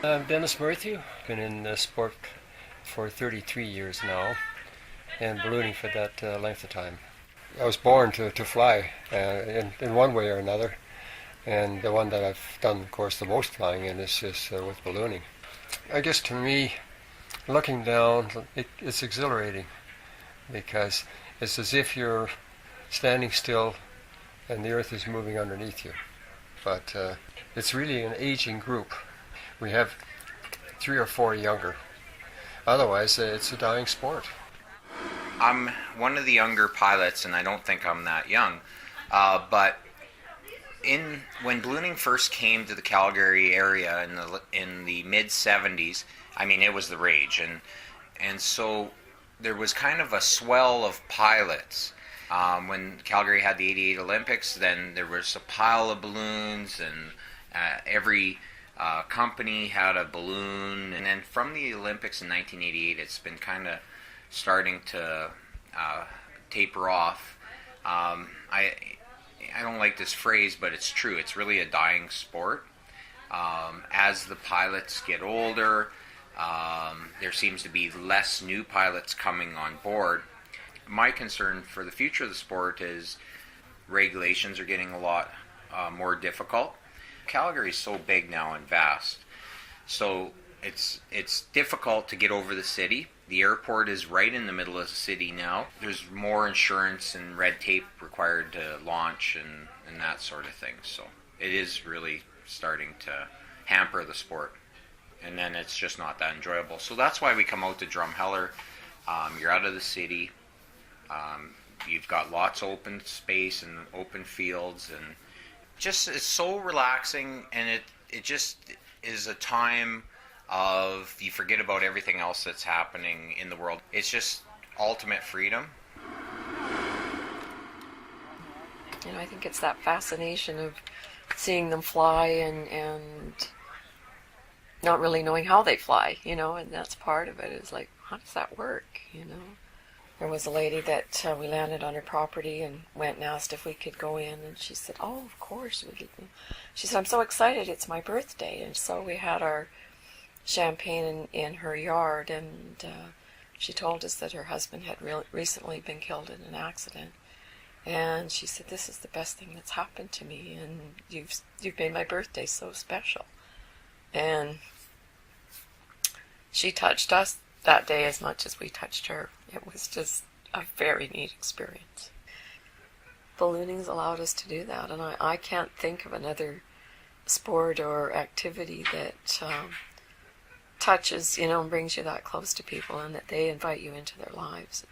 I'm Dennis Murphy. Been in the sport for 33 years now, and ballooning for that length of time. I was born to fly in one way or another, and the one that I've done, of course, the most flying in is with ballooning. I guess to me, looking down, it's exhilarating because it's as if you're standing still and the earth is moving underneath you. But it's really an aging group. We have 3 or 4 younger. Otherwise, it's a dying sport. I'm one of the younger pilots, and I don't think I'm that young. But when ballooning first came to the Calgary area in the mid '70s, I mean, it was the rage, and so there was kind of a swell of pilots. When Calgary had the '88 Olympics, then there was a pile of balloons, and every company had a balloon. And then from the Olympics in 1988, it's been kind of starting to taper off. I don't like this phrase, but it's true. It's really a dying sport. As the pilots get older, there seems to be less new pilots coming on board. My concern for the future of the sport is regulations are getting a lot more difficult. Calgary is so big now and vast, so it's difficult to get over the city. The airport is right in the middle of the city now. There's more insurance and red tape required to launch and that sort of thing. So it is really starting to hamper the sport. And then it's just not that enjoyable. So that's why we come out to Drumheller. You're out of the city. You've got lots of open space and open fields. And just it's so relaxing. And it just is a time of you forget about everything else that's happening in the world. It's just ultimate freedom. I think it's that fascination of seeing them fly and not really knowing how they fly, and that's part of it. Is like, how does that work, There was a lady that we landed on her property and went and asked if we could go in, and she said, "Oh, of course." She said, "I'm so excited, it's my birthday." And so we had our champagne in her yard, and she told us that her husband had recently been killed in an accident, and she said, "This is the best thing that's happened to me, and you've made my birthday so special." And she touched us that day as much as we touched her. It was just a very neat experience. Ballooning's allowed us to do that, and I can't think of another sport or activity that touches, and brings you that close to people, and that they invite you into their lives.